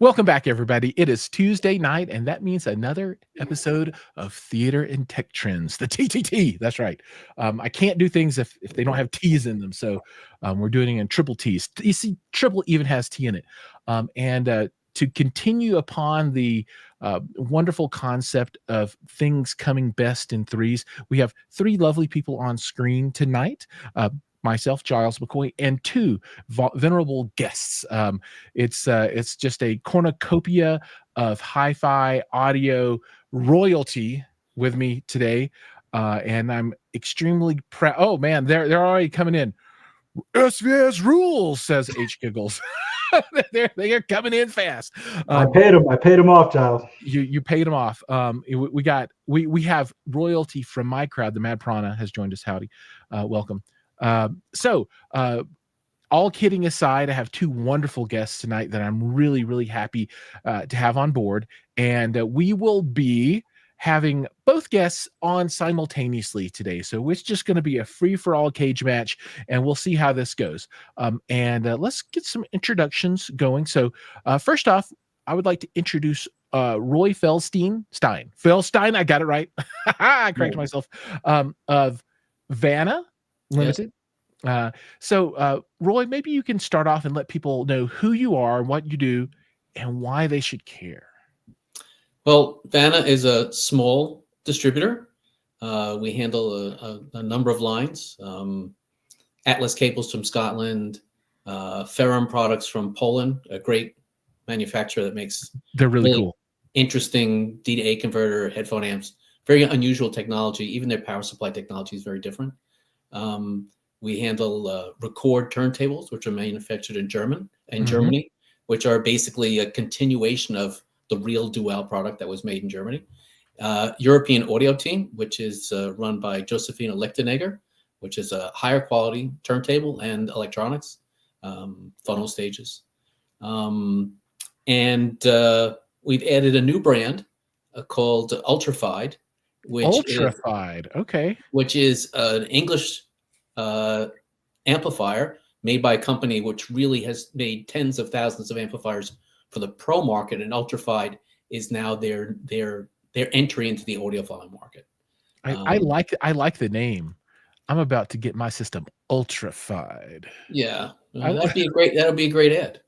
Welcome back, everybody. It is Tuesday night, and that means another episode of Theater and Tech Trends, the TTT. That's right. I can't do things if they don't have T's in them, so we're doing it in triple T's. You see, triple even has T in it. And to continue upon the wonderful concept of things coming best in threes, we have three lovely people on screen tonight. Myself, Jiles McCoy, and two venerable guests. It's just a cornucopia of hi-fi audio royalty with me today, and I'm extremely proud. Oh man, they're already coming in. SVS rules, says H Giggles. They're coming in fast. I paid them off, Giles. You paid them off. We have royalty from my crowd. The Mad Prana has joined us. Howdy, welcome. All kidding aside, I have two wonderful guests tonight that I'm really, really happy to have on board. And we will be having both guests on simultaneously today. So it's just going to be a free-for-all cage match, and we'll see how this goes. Let's get some introductions going. So first off, I would like to introduce Roy Felstein. I got it right. I corrected myself. Of Vana Ltd. Roy, maybe you can start off and let people know who you are, what you do, and why they should care. Well, Vana is a small distributor. We handle a number of lines. Atlas cables from Scotland, Ferrum products from Poland, a great manufacturer that makes they're really cool, interesting D to A converter headphone amps. Very unusual technology. Even their power supply technology is very different. We handle Rekkord turntables, which are manufactured in Germany, which are basically a continuation of the real Dual product that was made in Germany. European audio team, which is run by Josephina Lichtenegger, which is a higher quality turntable and electronics, funnel stages. And we've added a new brand called Ultrafied, which is an English amplifier made by a company which really has made tens of thousands of amplifiers for the pro market, and Ultrafied is now their entry into the audiophile market. I like the name. I'm about to get my system Ultrafied. Yeah, that'll be a great ad.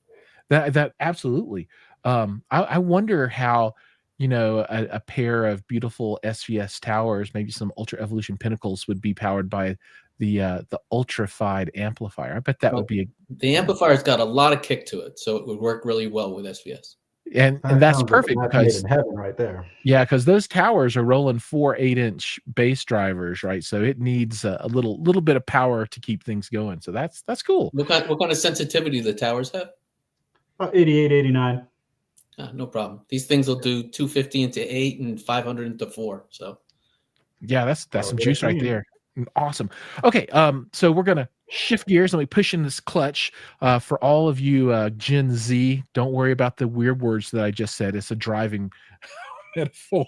That absolutely. I wonder how, a pair of beautiful SVS towers, maybe some Ultra Evolution Pinnacles, would be powered by the Ultrafied amplifier. I bet that would be the amplifier's got a lot of kick to it, so it would work really well with SVS. And that's perfect because in heaven right there. Yeah, because those towers are rolling 4 8-inch bass drivers, right? So it needs a little bit of power to keep things going. So that's cool. What kind of sensitivity do the towers have? About 88, 89. No problem. These things will do 250 into 8 and 500 into 4. So yeah, that's some juice right there. Awesome. Okay, so we're gonna shift gears and we push in this clutch. For all of you Gen Z, don't worry about the weird words that I just said. It's a driving metaphor.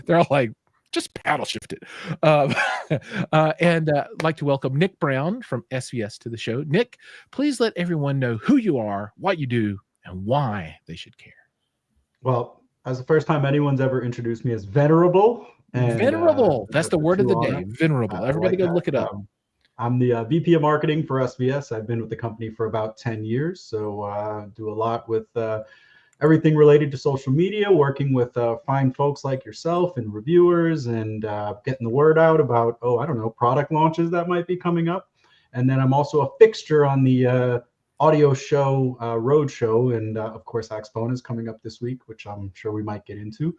They're all like, just paddle shift it. And I'd like to welcome Nick Brown from SVS to the show. Nick, please let everyone know who you are, what you do, and why they should care. Well, as the first time anyone's ever introduced me as venerable. And, venerable. That's the word of the day. Venerable. Everybody go look it up. I'm the VP of marketing for SVS. I've been with the company for about 10 years. So do a lot with everything related to social media, working with fine folks like yourself and reviewers, and getting the word out about, product launches that might be coming up. And then I'm also a fixture on the audio show, Road Show. And of course, Axpone is coming up this week, which I'm sure we might get into.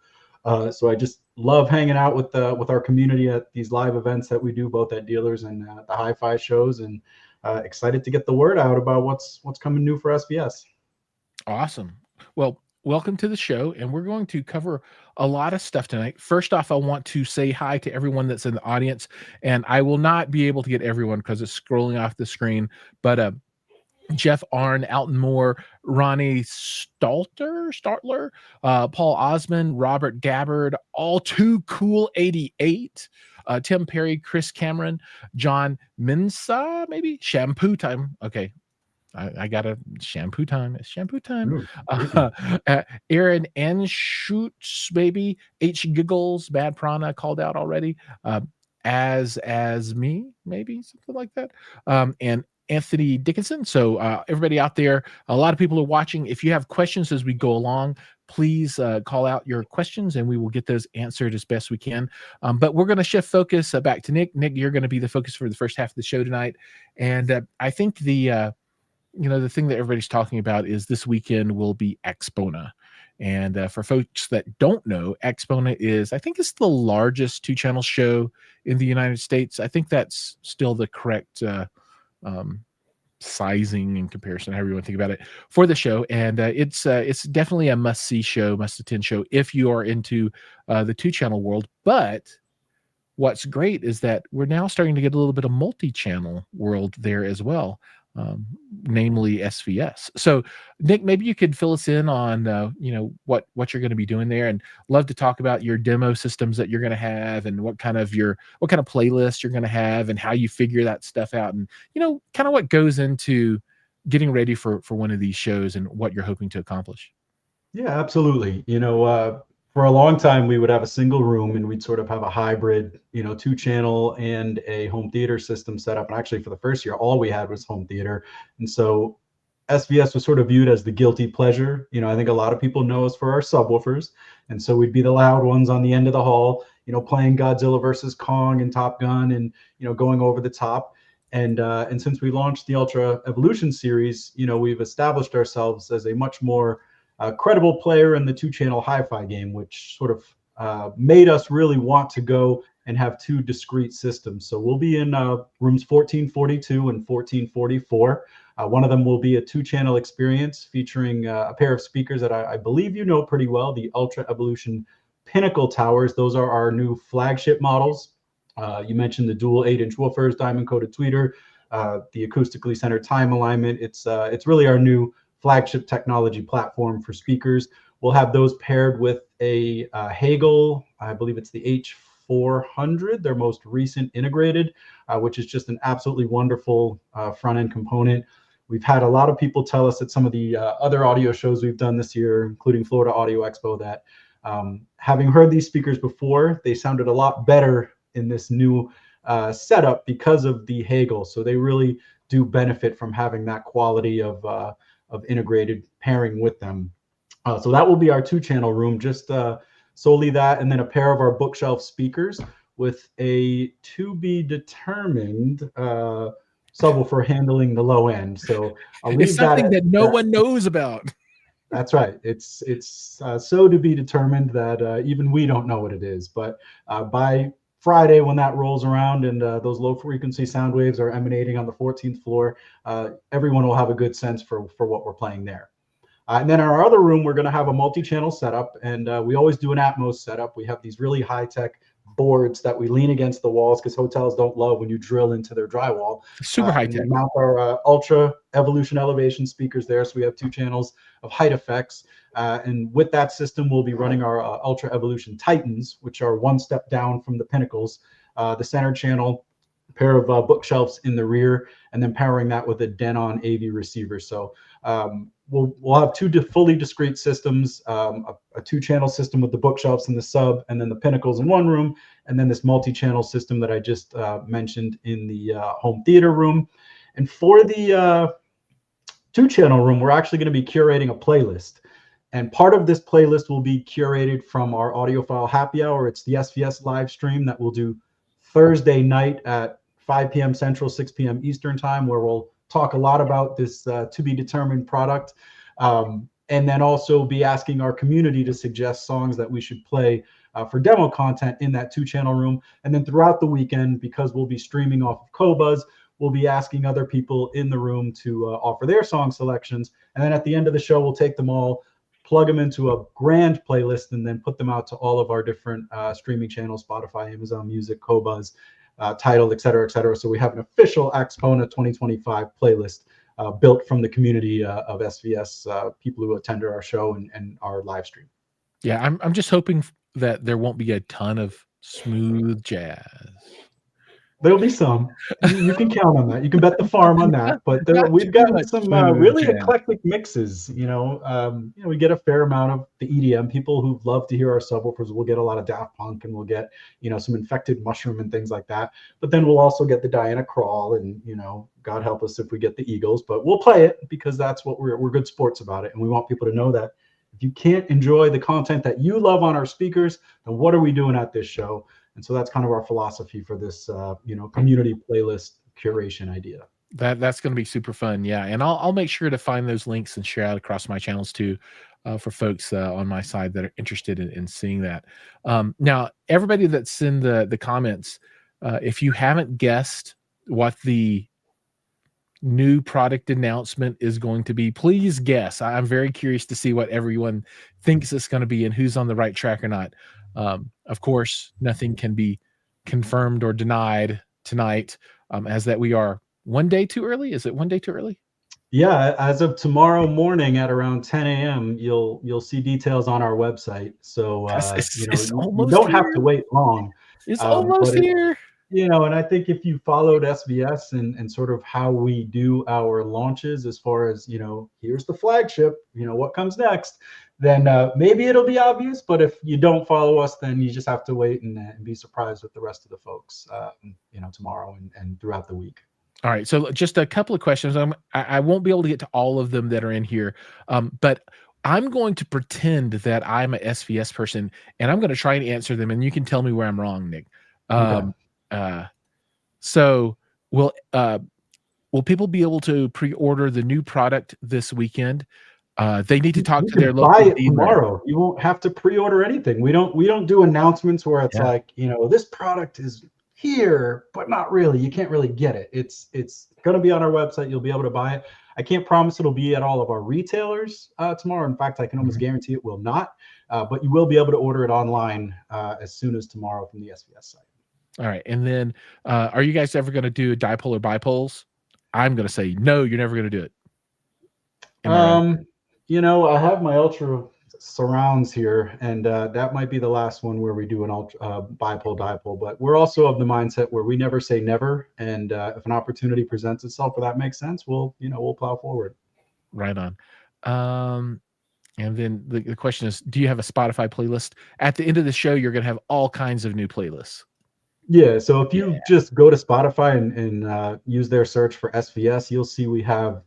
So I just love hanging out with our community at these live events that we do, both at dealers and the hi-fi shows, and excited to get the word out about what's coming new for SVS. Awesome. Well, welcome to the show, and we're going to cover a lot of stuff tonight. First off, I want to say hi to everyone that's in the audience, and I will not be able to get everyone because it's scrolling off the screen, but Jeff Arn, Alton Moore, Ronnie Startler, Paul Osmond, Robert Gabbard, all too cool 88, Tim Perry, Chris Cameron, John Minsa, maybe Shampoo Time. Okay. I got a shampoo time. It's shampoo time. Ooh, thank you. Aaron N. Shoots, baby. H. Giggles, Bad Prana called out already. As me, maybe something like that. And Anthony Dickinson. So everybody out there, a lot of people are watching. If you have questions as we go along, please call out your questions and we will get those answered as best we can. But we're going to shift focus back to Nick. Nick, you're going to be the focus for the first half of the show tonight. And I think the thing that everybody's talking about is this weekend will be Expona. And for folks that don't know, Expona is, I think it's the largest 2-channel show in the United States. I think that's still the correct sizing in comparison, however you want to think about it, for the show. And it's definitely a must-see show, must-attend show if you are into the 2-channel world. But what's great is that we're now starting to get a little bit of multi-channel world there as well, namely SVS. So Nick, maybe you could fill us in on what you're going to be doing there, and love to talk about your demo systems that you're going to have, and what kind of playlist you're going to have, and how you figure that stuff out, and kind of what goes into getting ready for one of these shows and what you're hoping to accomplish. Yeah, absolutely. For a long time, we would have a single room and we'd sort of have a hybrid, 2-channel and a home theater system set up. And actually, for the first year, all we had was home theater. And so SVS was sort of viewed as the guilty pleasure. I think a lot of people know us for our subwoofers. And so we'd be the loud ones on the end of the hall, playing Godzilla versus Kong and Top Gun and, going over the top. And since we launched the Ultra Evolution series, we've established ourselves as a much more credible player in the 2-channel hi-fi game, which sort of made us really want to go and have 2 discrete systems. So we'll be in rooms 1442 and 1444. One of them will be a 2-channel experience featuring a pair of speakers that I believe you know pretty well, the Ultra Evolution Pinnacle Towers. Those are our new flagship models. You mentioned the dual 8-inch woofers, diamond-coated tweeter, the acoustically centered time alignment. It's really our new flagship technology platform for speakers. We'll have those paired with a Hagel, I believe it's the H400, their most recent integrated, which is just an absolutely wonderful front-end component. We've had a lot of people tell us at some of the other audio shows we've done this year, including Florida Audio Expo, that having heard these speakers before, they sounded a lot better in this new setup because of the Hagel. So they really do benefit from having that quality of integrated pairing with them. So that will be our 2-channel room, just solely that, and then a pair of our bookshelf speakers with a to-be-determined subwoofer handling the low end. So I'll leave it's something that no that one knows about. That's right. It's so to be determined that even we don't know what it is. But by Friday, when that rolls around and those low frequency sound waves are emanating on the 14th floor, everyone will have a good sense for what we're playing there. And then in our other room, we're going to have a multi-channel setup, and we always do an Atmos setup. We have these really high-tech boards that we lean against the walls because hotels don't love when you drill into their drywall. Super high-tech. We mount our Ultra Evolution elevation speakers there, so we have 2 channels of height effects. And with that system, we'll be running our Ultra Evolution Titans, which are 1 step down from the Pinnacles. The center channel, a pair of bookshelves in the rear, and then powering that with a Denon AV receiver. So we'll have 2 fully discrete systems, a 2-channel system with the bookshelves and the sub, and then the Pinnacles in one room, and then this multi-channel system that I just mentioned in the home theater room. And for the 2-channel room, we're actually going to be curating a playlist. And part of this playlist will be curated from our audiophile happy hour. It's the SVS live stream that we'll do Thursday night at 5 p.m. Central, 6 p.m. Eastern time, where we'll talk a lot about this to be determined product, and then also be asking our community to suggest songs that we should play for demo content in that 2-channel room. And then throughout the weekend, because we'll be streaming off of Qobuz, we'll be asking other people in the room to offer their song selections. And then at the end of the show, we'll take them all, plug them into a grand playlist, and then put them out to all of our different streaming channels, Spotify, Amazon Music, Qobuz, Tidal, et cetera, et cetera. So we have an official Expona 2025 playlist built from the community of SVS people who attend our show and our live stream. Yeah, I'm just hoping that there won't be a ton of smooth jazz. There'll be some. You can count on that. You can bet the farm on that. But Not we've too got much some smooth really jazz. eclectic mixes. We get a fair amount of the EDM people who love to hear our subwoofers. We'll get a lot of Daft Punk, and we'll get some Infected Mushroom and things like that. But then we'll also get the Diana Krall, and God help us if we get the Eagles. But we'll play it because that's what we're good sports about it, and we want people to know that if you can't enjoy the content that you love on our speakers, then what are we doing at this show? And so that's kind of our philosophy for this, community playlist curation idea. That's going to be super fun. Yeah. And I'll make sure to find those links and share out across my channels too, for folks on my side that are interested in seeing that. Now, everybody that's in the comments, if you haven't guessed what the new product announcement is going to be, please guess. I'm very curious to see what everyone thinks it's going to be and who's on the right track or not. Of course, nothing can be confirmed or denied tonight, as that we are one day too early. Is it one day too early? Yeah, as of tomorrow morning at around 10 a.m., you'll see details on our website. So It's you almost don't have here. to wait long. It's almost But here. and I think if you followed SVS and sort of how we do our launches, as far as here's the flagship, what comes next, then maybe it'll be obvious. But if you don't follow us, then you just have to wait and be surprised with the rest of the folks, tomorrow and throughout the week. All right, so just a couple of questions. I won't be able to get to all of them that are in here, but I'm going to pretend that I'm a SVS person, and I'm going to try and answer them, and you can tell me where I'm wrong, Nick. So will people be able to pre-order the new product this weekend? They need to talk You to their can local buy it dealer. tomorrow. You won't have to pre-order anything. We don't do announcements where it's like, this product is here, but not really. You can't really get it. It's going to be on our website. You'll be able to buy it. I can't promise it'll be at all of our retailers tomorrow. In fact, I can almost guarantee it will not. But you will be able to order it online as soon as tomorrow from the SVS site. All right, and then are you guys ever going to do dipole or bipoles? I'm going to say no. You're never going to do it. Am I right? I have my Ultra surrounds here, and that might be the last one where we do an ultra bipole dipole. But we're also of the mindset where we never say never, and if an opportunity presents itself where that makes sense, we'll plow forward. Right on. And then the question is, do you have a Spotify playlist? At the end of the show, you're going to have all kinds of new playlists. Yeah, so if you just go to Spotify and use their search for SVS, you'll see we have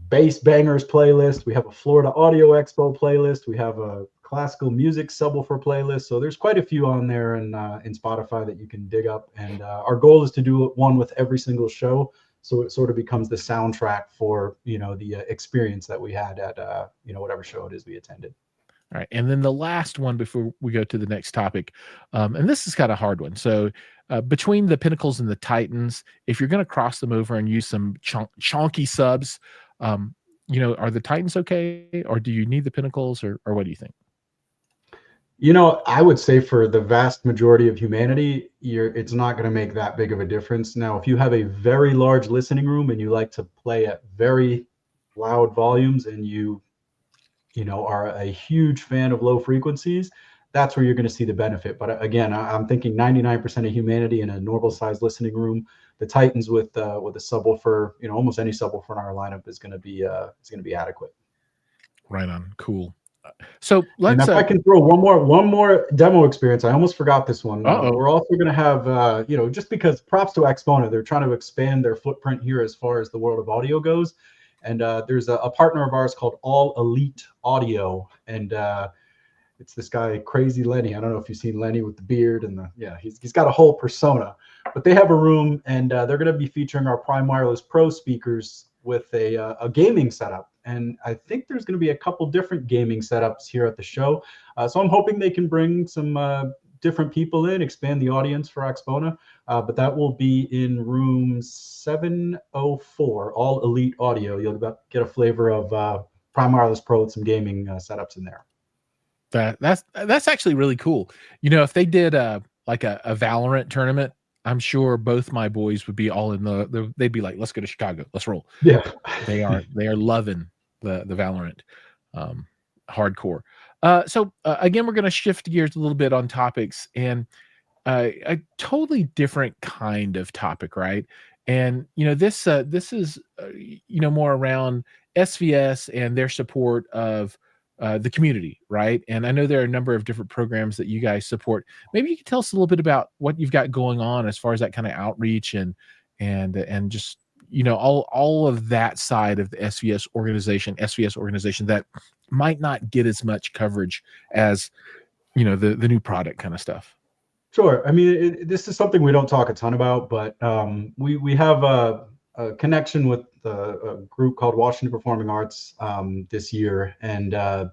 Bass Bangers playlist. We have a Florida Audio Expo playlist. We have a classical music subwoofer playlist. So there's quite a few on there in Spotify that you can dig up. And our goal is to do one with every single show, so it sort of becomes the soundtrack for the experience that we had at whatever show it is we attended. All right, and then the last one before we go to the next topic, and this is kind of a hard one. So between the Pinnacles and the Titans, if you're going to cross them over and use some chonky subs, are the Titans okay, or do you need the Pinnacles, or what do you think? I would say for the vast majority of humanity, it's not going to make that big of a difference. Now, if you have a very large listening room and you like to play at very loud volumes, and you are a huge fan of low frequencies, that's where you're going to see the benefit. But again, I'm thinking 99% of humanity in a normal size listening room, the Titans with a subwoofer, almost any subwoofer in our lineup is going to be adequate. Right on. Cool. So and if I can throw one more demo experience, I almost forgot this one. We're also going to have, just because props to Exponent, they're trying to expand their footprint here as far as the world of audio goes. And there's a partner of ours called All Elite Audio, and it's this guy, Crazy Lenny. I don't know if you've seen Lenny with the beard and he's got a whole persona. But they have a room, and they're going to be featuring our Prime Wireless Pro speakers with a gaming setup. And I think there's going to be a couple different gaming setups here at the show. So I'm hoping they can bring some different people in, expand the audience for Expona. But that will be in room 704, All Elite Audio. You'll get a flavor of Prime Wireless Pro with some gaming setups in there. That's actually really cool. If they did like a Valorant tournament, I'm sure both my boys would be all in they'd be like, let's go to Chicago, let's roll. Yeah. They are loving the Valorant hardcore. So again, we're going to shift gears a little bit on topics, and a totally different kind of topic, right? And this is more around SVS and their support of the community, right? And I know there are a number of different programs that you guys support. Maybe you could tell us a little bit about what you've got going on as far as that kind of outreach and just all of that side of the SVS organization that might not get as much coverage as the new product kind of stuff. Sure. I mean, this is something we don't talk a ton about, but we have a connection with a group called Washington Performing Arts this year, and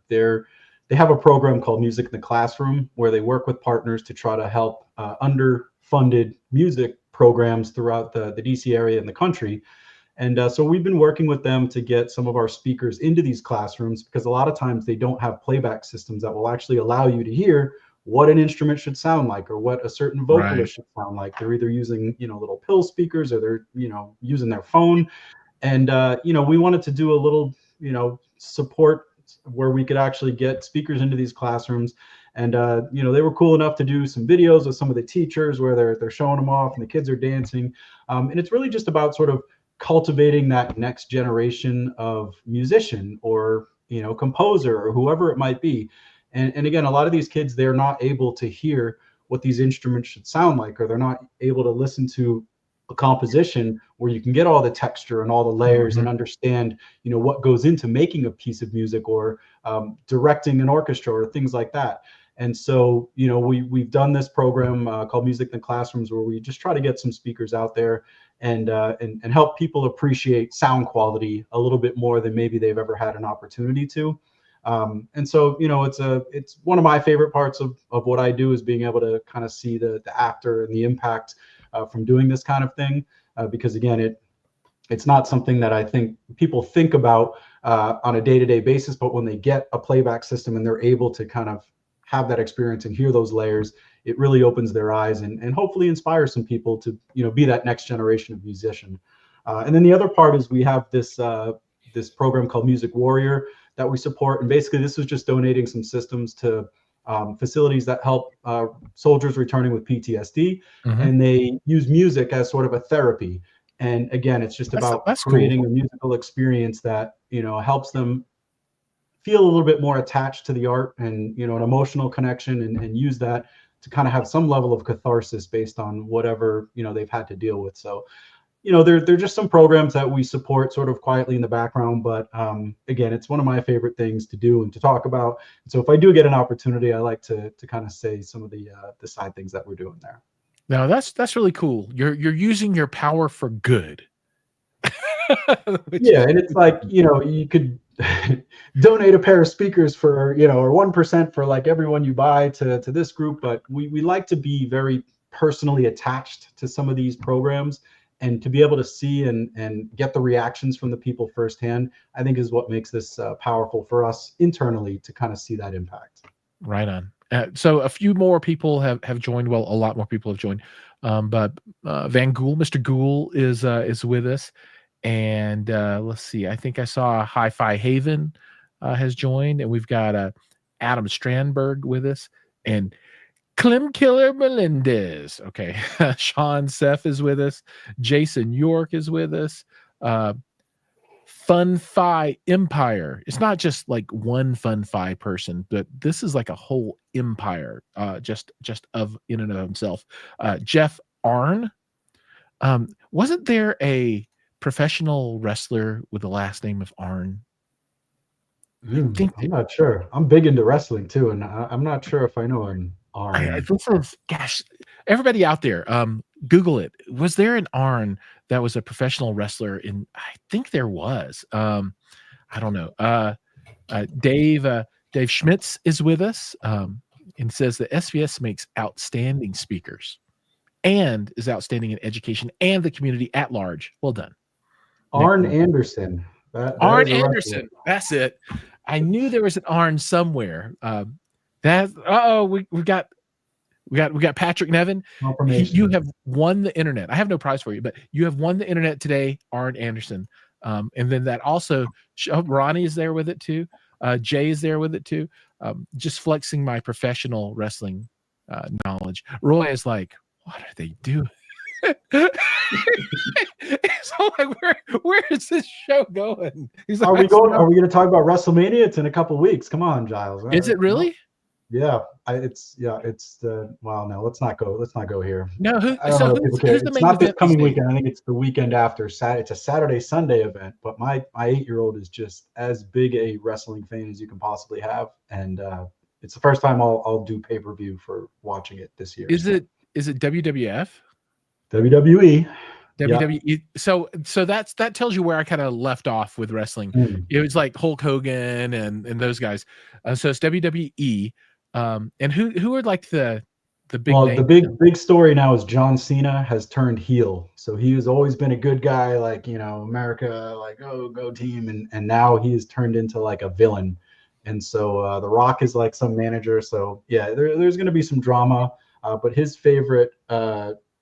they have a program called Music in the Classroom where they work with partners to try to help underfunded music programs throughout the DC area and the country. And so we've been working with them to get some of our speakers into these classrooms, because a lot of times they don't have playback systems that will actually allow you to hear what an instrument should sound like or what a certain vocalist should sound like. They're either using, little pill speakers, or they're, using their phone. And, we wanted to do a little, support where we could actually get speakers into these classrooms. And, they were cool enough to do some videos with some of the teachers where they're showing them off and the kids are dancing. And it's really just about sort of cultivating that next generation of musician or, composer or whoever it might be. And again, a lot of these kids, they're not able to hear what these instruments should sound like, or they're not able to listen to a composition where you can get all the texture and all the layers and understand, what goes into making a piece of music, or directing an orchestra or things like that. And so, we've done this program called Music in the Classrooms, where we just try to get some speakers out there and help people appreciate sound quality a little bit more than maybe they've ever had an opportunity to. And so, it's one of my favorite parts of what I do, is being able to kind of see the after and the impact from doing this kind of thing, because again, it's not something that I think people think about on a day-to-day basis, but when they get a playback system and they're able to kind of have that experience and hear those layers, it really opens their eyes and hopefully inspires some people to, be that next generation of musician. And then the other part is we have this program called Music Warrior that we support. And basically this was just donating some systems to facilities that help soldiers returning with PTSD. And they use music as sort of a therapy. And again, it's just about creating a musical experience that, helps them feel a little bit more attached to the art and, an emotional connection, and use that to kind of have some level of catharsis based on whatever, they've had to deal with. So, they're just some programs that we support sort of quietly in the background. But again, it's one of my favorite things to do and to talk about. So if I do get an opportunity, I like to kind of say some of the side things that we're doing there. Now that's really cool. You're using your power for good. Yeah, and it's like, you could donate a pair of speakers for, or 1% for like everyone you buy to this group. But we like to be very personally attached to some of these programs, and to be able to see and get the reactions from the people firsthand, I think is what makes this powerful for us internally to kind of see that impact. Right on. So a few more people have joined. Well, a lot more people have joined. But Van Gool, Mr. Gool is with us. And let's see, I think I saw Hi-Fi Haven has joined, and we've got Adam Strandberg with us, and Clem Killer Melendez. Okay. Sean Seff is with us. Jason York is with us. Fun-Fi Empire. It's not just like one Fun-Fi person, but this is like a whole empire, just of in and of himself. Jeff Arn. Wasn't there a professional wrestler with the last name of Arn? I'm not sure. I'm big into wrestling too, and I'm not sure if I know an Arn. Gosh, everybody out there, Google it. Was there an Arn that was a professional wrestler? I think there was. I don't know. Dave Schmitz is with us, and says that SVS makes outstanding speakers and is outstanding in education and the community at large. Well done. Arn Anderson. Arn Anderson. That's it. I knew there was an Arn somewhere. We got Patrick Nevin. You have won the internet. I have no prize for you, but you have won the internet today, Arn Anderson. And then that also, Ronnie is there with it too. Jay is there with it too. Just flexing my professional wrestling knowledge. Roy is like, what are they doing? So like, where is this show going? He's like, Are we going? Are we going to talk about WrestleMania? It's in a couple weeks. Come on, Jiles. Is it really? Yeah, it's the well. No, let's not go. Let's not go here. No, I don't know if people care. who's the It's main not this event coming these days? weekend. I think it's the weekend after. It's a Saturday Sunday event. But my 8-year-old is just as big a wrestling fan as you can possibly have, and it's the first time I'll do pay-per-view for watching it this year. Is it WWF? WWE. WWE. Yeah. So that tells you where I kind of left off with wrestling. It was like Hulk Hogan and those guys. So it's WWE. And who are like the big names? The big story now is John Cena has turned heel. So he has always been a good guy, like, America, like, oh, go team, and now he has turned into like a villain. And so The Rock is like some manager. So yeah, there's going to be some drama. But his favorite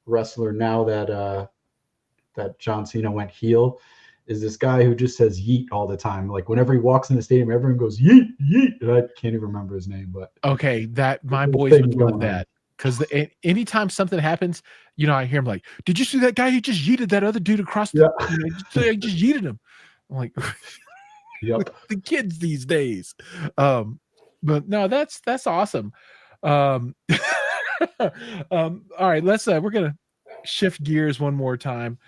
wrestler now that John Cena went heel is this guy who just says yeet all the time. Like whenever he walks in the stadium, everyone goes yeet, yeet. And I can't even remember his name, but okay, that my boys would love that. Because anytime something happens, I hear him like, "Did you see that guy? He just yeeted that other dude across the. I just yeeted him." I'm like, yep. The kids these days. But no, that's awesome. All right, we're gonna shift gears one more time.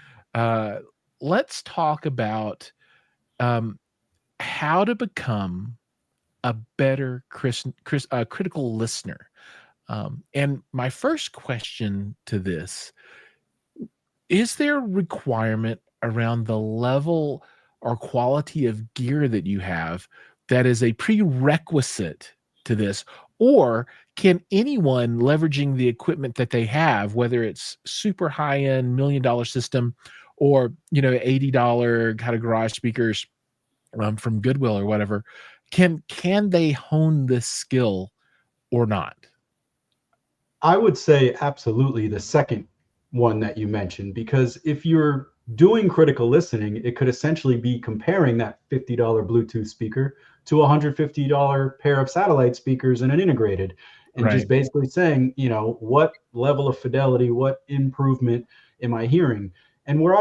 Let's talk about how to become a better critical listener. And my first question to this, is there a requirement around the level or quality of gear that you have that is a prerequisite to this? Or can anyone leveraging the equipment that they have, whether it's super high-end $1 million system or, $80 kind of garage speakers from Goodwill or whatever, can they hone this skill or not? I would say absolutely the second one that you mentioned, because if you're doing critical listening, it could essentially be comparing that $50 Bluetooth speaker to a $150 pair of satellite speakers and an integrated, and just basically saying, what level of fidelity, what improvement am I hearing? And where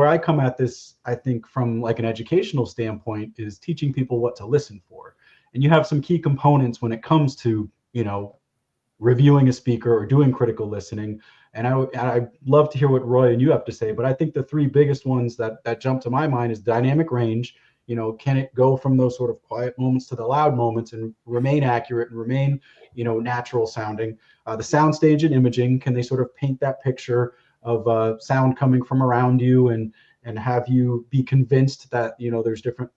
I come at this, I think from like an educational standpoint, is teaching people what to listen for. And you have some key components when it comes to, reviewing a speaker or doing critical listening. And I love to hear what Roy and you have to say, but I think the three biggest ones that jump to my mind is dynamic range. Can it go from those sort of quiet moments to the loud moments and remain accurate and remain, natural sounding? The soundstage and imaging, can they sort of paint that picture of sound coming from around you and have you be convinced that, there's different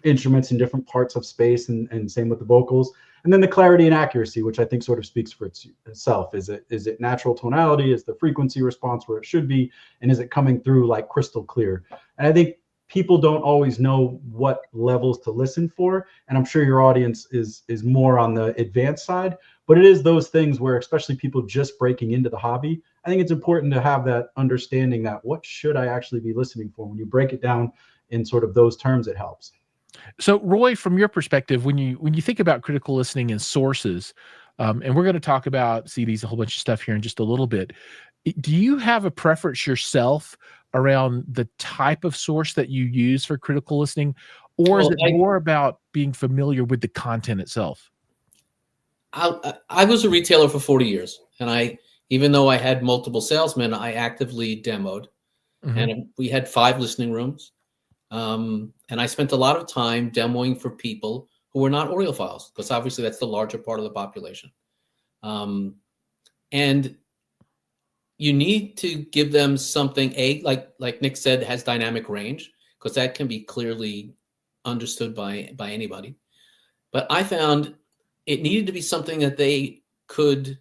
instruments in different parts of space, and same with the vocals. And then the clarity and accuracy, which I think sort of speaks for itself. Is it natural tonality? Is the frequency response where it should be? And is it coming through like crystal clear? And I think people don't always know what levels to listen for. And I'm sure your audience is more on the advanced side, but it is those things where, especially people just breaking into the hobby, I think it's important to have that understanding that what should I actually be listening for? When you break it down in sort of those terms, it helps. So Roy, from your perspective, when you think about critical listening and sources, and we're going to talk about CDs, a whole bunch of stuff here in just a little bit, do you have a preference yourself around the type of source that you use for critical listening, or is it more about being familiar with the content itself? I was a retailer for 40 years, and even though I had multiple salesmen, I actively demoed, and we had 5 listening rooms. And I spent a lot of time demoing for people who were not audiophiles, because obviously that's the larger part of the population. And you need to give them something, like Nick said, has dynamic range, because that can be clearly understood by anybody. But I found it needed to be something that they could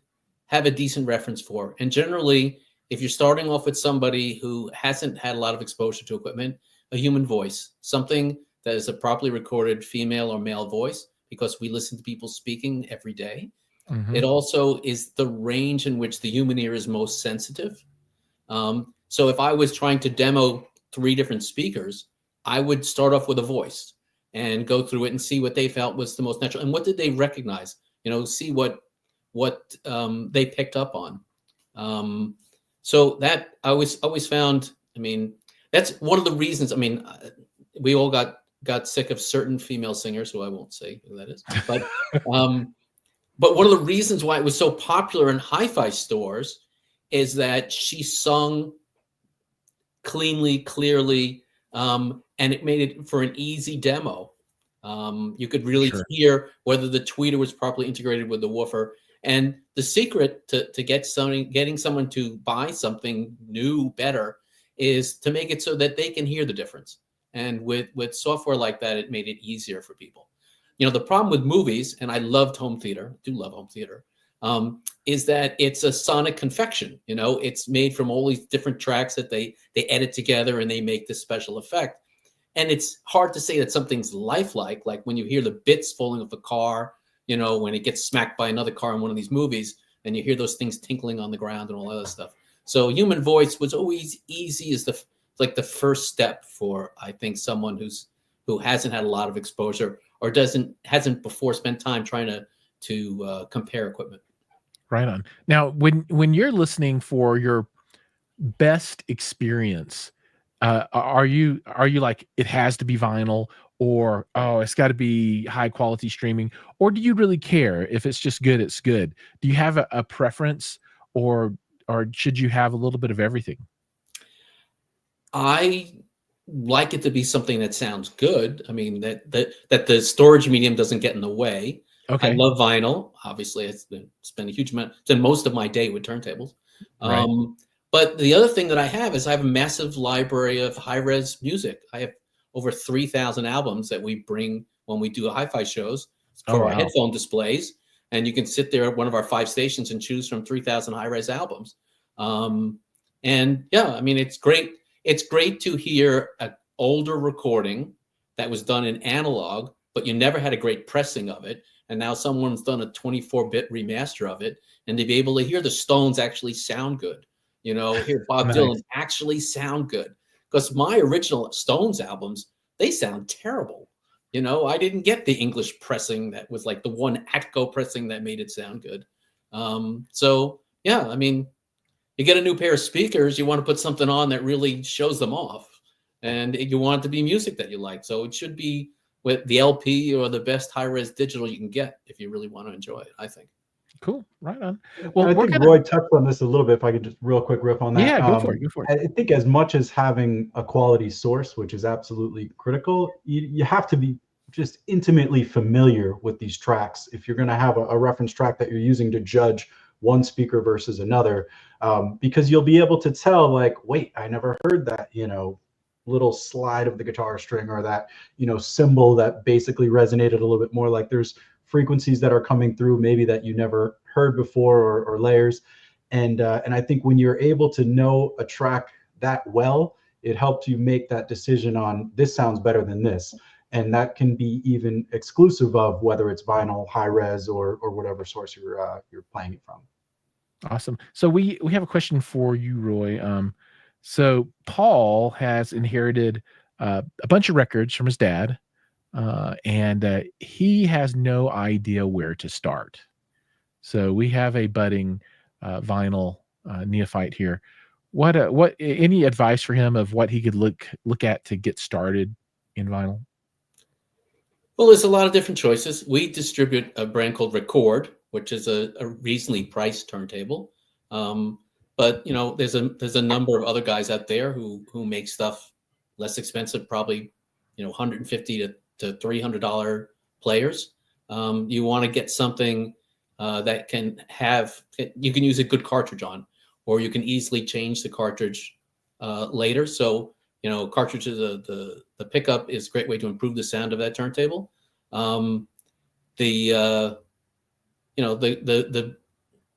have a decent reference for. And generally, if you're starting off with somebody who hasn't had a lot of exposure to equipment, a human voice, something that is a properly recorded female or male voice, because we listen to people speaking every day. It also is the range in which the human ear is most sensitive. So if I was trying to demo 3 different speakers, I would start off with a voice and go through it and see what they felt was the most natural. And what did they recognize? See what what they picked up on. So that I always found, I mean, that's one of the reasons. I mean, we all got sick of certain female singers, who I won't say who that is, but one of the reasons why it was so popular in hi-fi stores is that she sung cleanly, clearly, and it made it for an easy demo. You could really hear whether the tweeter was properly integrated with the woofer. And the secret to getting someone to buy something new, better, is to make it so that they can hear the difference. And with software like that, it made it easier for people. You know, the problem with movies, and I loved home theater, do love home theater, is that it's a sonic confection. You know, it's made from all these different tracks that they edit together and they make this special effect. And it's hard to say that something's lifelike, like when you hear the bits falling off a car, you know, when it gets smacked by another car in one of these movies, and you hear those things tinkling on the ground and all that other stuff. So human voice was always easy as the first step for, I think, someone who hasn't had a lot of exposure or hasn't before spent time trying to compare equipment. Right on. Now, when you're listening for your best experience, are you like, it has to be vinyl, or it's got to be high quality streaming, or do you really care if it's just good? It's good. Do you have a preference, or should you have a little bit of everything? I like it to be something that sounds good. I mean, that the storage medium doesn't get in the way. Okay. I love vinyl. Obviously, spend a huge amount, spend most of my day with turntables. Right. But the other thing that I have is I have a massive library of high-res music. I have over 3,000 albums that we bring when we do hi-fi shows for our headphone displays. And you can sit there at one of our 5 stations and choose from 3,000 high-res albums. And yeah, I mean, it's great. It's great to hear an older recording that was done in analog, but you never had a great pressing of it. And now someone's done a 24-bit remaster of it, and to be able to hear the Stones actually sound good. You know, hear Bob Dylan actually sound good. Because my original Stones albums, they sound terrible. You know, I didn't get the English pressing that was like the one Atco pressing that made it sound good. So, yeah, I mean, you get a new pair of speakers, you want to put something on that really shows them off. And you want it to be music that you like. So it should be with the LP or the best high-res digital you can get if you really want to enjoy it, I think. Cool. Right on. Well, I think Roy touched on this a little bit. If I could just real quick riff on that. Yeah, go for it. Go for it. I think as much as having a quality source, which is absolutely critical, you have to be just intimately familiar with these tracks. If you're going to have a reference track that you're using to judge one speaker versus another, because you'll be able to tell, like, wait, I never heard that, you know, little slide of the guitar string, or that, you know, cymbal that basically resonated a little bit more. Like, there's frequencies that are coming through maybe that you never heard before, or layers. And I think when you're able to know a track that well, it helps you make that decision on, this sounds better than this. And that can be even exclusive of whether it's vinyl, high res, or whatever source you're playing it from. Awesome. So we have a question for you, Roy. So Paul has inherited a bunch of records from his dad, and he has no idea where to start. So we have a budding vinyl neophyte here. What any advice for him of what he could look at to get started in vinyl? Well, there's a lot of different choices. We distribute a brand called Rekkord, which is a reasonably priced turntable. But you know, there's a number of other guys out there who make stuff less expensive, probably, you know, $150 to $300 players. You want to get something that you can use a good cartridge on, or you can easily change the cartridge later. So, you know, cartridges, the pickup is a great way to improve the sound of that turntable.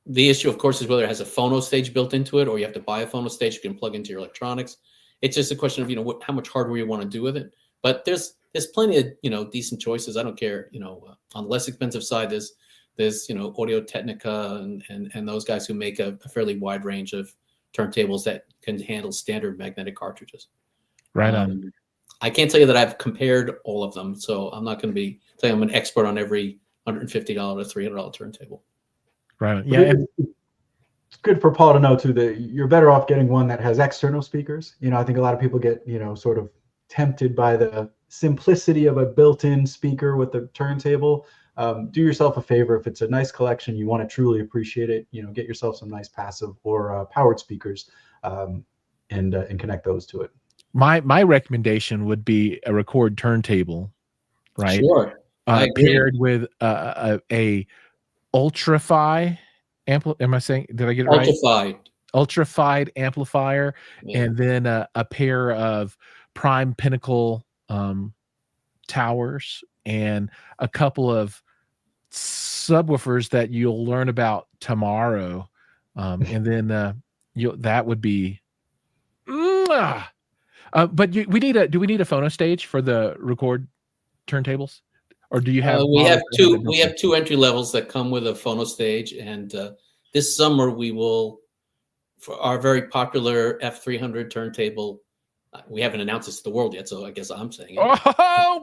The issue, of course, is whether it has a phono stage built into it, or you have to buy a phono stage you can plug into your electronics. It's just a question of, you know, how much hardware you want to do with it. But there's plenty of, you know, decent choices. I don't care, you know, on the less expensive side, there's you know, Audio Technica and those guys who make a fairly wide range of turntables that can handle standard magnetic cartridges. Right on. I can't tell you that I've compared all of them, so I'm not going to be saying I'm an expert on every $150 to $300 turntable. Right. But Yeah. And it's good for Paul to know too that you're better off getting one that has external speakers. I think a lot of people get, sort of tempted by the simplicity of a built-in speaker with a turntable. Do yourself a favor. If it's a nice collection, you want to truly appreciate it, get yourself some nice passive or powered speakers, and connect those to it. my recommendation would be a Rekkord turntable, right? Sure. I agree. Paired with a ultrafy am I saying, did I get it right? Ultrafied amplifier, Yeah. and then a pair of prime pinnacle towers and a couple of subwoofers that you'll learn about tomorrow, and then that would be mwah! But do we need a phono stage for the Rekkord turntables, or do you have we have models that have it built we in? have two entry levels that come with a phono stage, and this summer we will, for our very popular F300 turntable. We haven't announced this to the world yet, so I guess I'm saying it. Oh,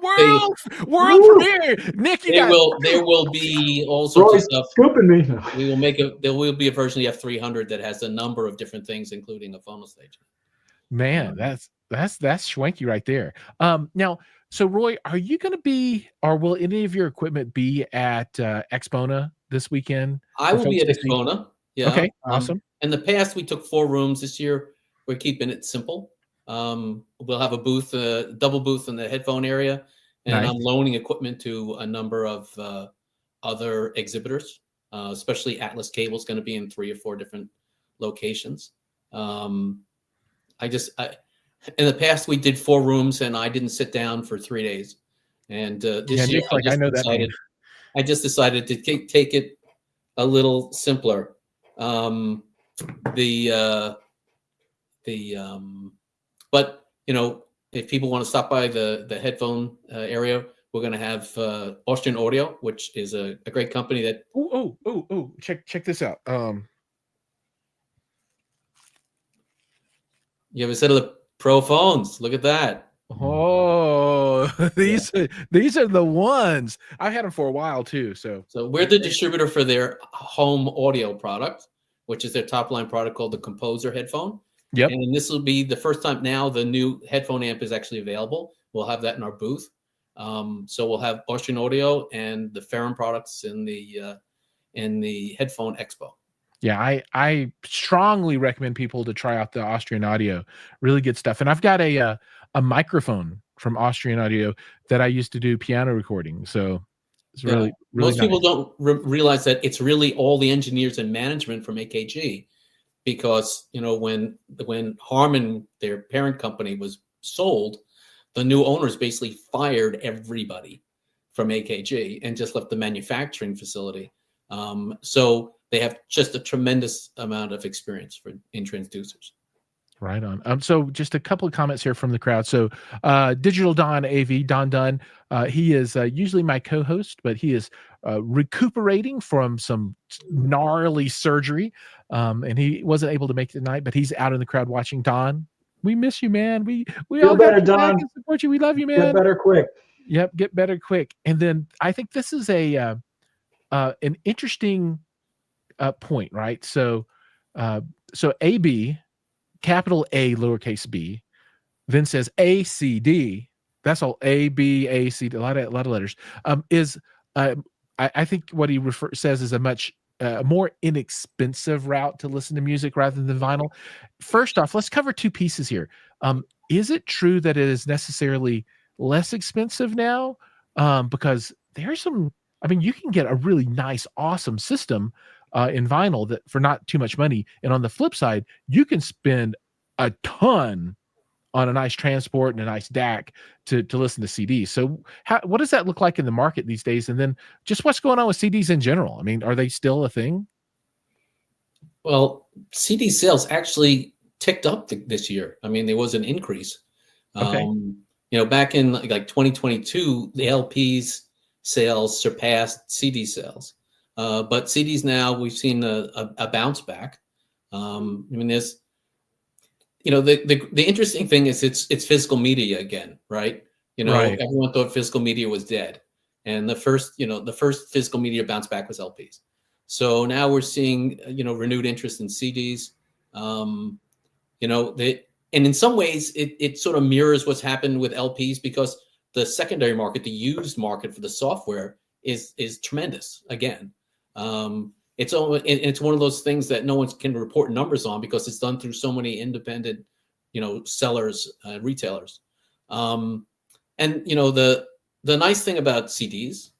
world premiere! Nick, there will be all sorts of stuff. Scooping me. We will there will be a version of the F300 that has a number of different things, including a phono stage. Man, that's swanky right there. Now, so Roy, are you going to be, or will any of your equipment be at Expona this weekend? I will be at Expona. Yeah. Okay, awesome. In the past, we took 4 rooms. This year, we're keeping it simple. We'll have a booth, double booth in the headphone area, and Nice. I'm loaning equipment to a number of other exhibitors, especially Atlas Cable's going to be in 3 or 4 different locations. In the past we did 4 rooms, and I didn't sit down for 3 days. And this year, I just decided to take it a little simpler. But if people want to stop by the headphone area, we're going to have Austrian Audio, which is a great company that. Oh! Check this out. You have a set of the Pro phones. Look at that. Oh, these are the ones. I've had them for a while too. So we're the distributor for their home audio product, which is their top line product called the Composer headphone. Yep. And this will be the first time now the new headphone amp is actually available. We'll have that in our booth. So we'll have Austrian Audio and the Ferrum products in the headphone expo. Yeah, I strongly recommend people to try out the Austrian Audio. Really good stuff. And I've got a microphone from Austrian Audio that I used to do piano recording. So it's really most nice. people don't realize that it's really all the engineers and management from AKG, because when Harman, their parent company, was sold, the new owners basically fired everybody from AKG and just left the manufacturing facility. So they have just a tremendous amount of experience in transducers. Right on. So just a couple of comments here from the crowd. So Digital Don AV, Don Dunn, he is usually my co-host, but he is recuperating from some gnarly surgery, and he wasn't able to make it tonight, but he's out in the crowd watching. Don, we miss you, man. We all got you back and support you. We love you, man. Get better quick. Yep, get better quick. And then I think this is an interesting point, right? So AB, capital A, lowercase b, then says ACD. That's all. A, B, A, C, a lot of letters. I think what he says is a much more inexpensive route to listen to music rather than vinyl. First off, let's cover 2 pieces here. Is it true that it is necessarily less expensive now? Because there's some. I mean, you can get a really nice, awesome system in vinyl that for not too much money. And on the flip side, you can spend a ton on a nice transport and a nice DAC to listen to CDs. So what does that look like in the market these days? And then just what's going on with CDs in general? I mean, are they still a thing? Well, CD sales actually ticked up this year. I mean, there was an increase. Okay. Back in like 2022, the LPs sales surpassed CD sales. But CDs now, we've seen a bounce back. I mean, there's, the interesting thing is it's physical media again, right? Right. Everyone thought physical media was dead, and the first physical media bounce back was LPs. So now we're seeing, renewed interest in CDs. And in some ways it sort of mirrors what's happened with LPs, because the secondary market, the used market for the software is tremendous. Again, it's one of those things that no one can report numbers on because it's done through so many independent, sellers, retailers. And the nice thing about CDs,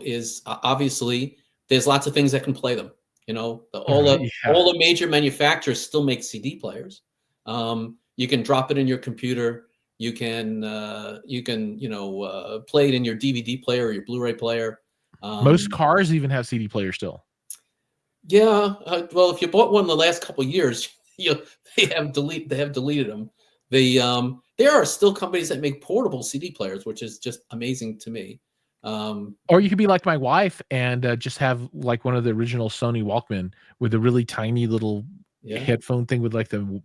is obviously there's lots of things that can play them. All the major manufacturers still make CD players. You can drop it in your computer. You can play it in your DVD player or your Blu-ray player. Most cars even have CD players still. Yeah. Well, if you bought one in the last couple of years, they have deleted them. There are still companies that make portable CD players, which is just amazing to me. Or you could be like my wife and just have like one of the original Sony Walkman with a really tiny little headphone thing with like the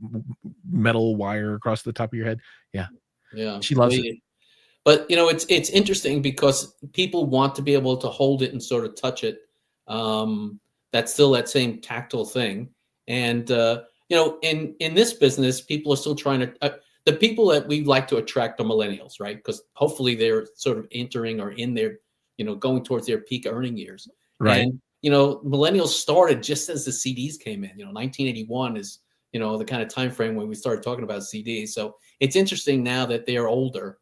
metal wire across the top of your head. Yeah, she loves it. But it's interesting because people want to be able to hold it and sort of touch it. That's still that same tactile thing. And in this business, people are still trying to. The people that we like to attract are millennials, right? Because hopefully they're sort of entering or in their, going towards their peak earning years. Right. And millennials started just as the CDs came in. 1981 is the kind of time frame when we started talking about CDs. So it's interesting now that they're older,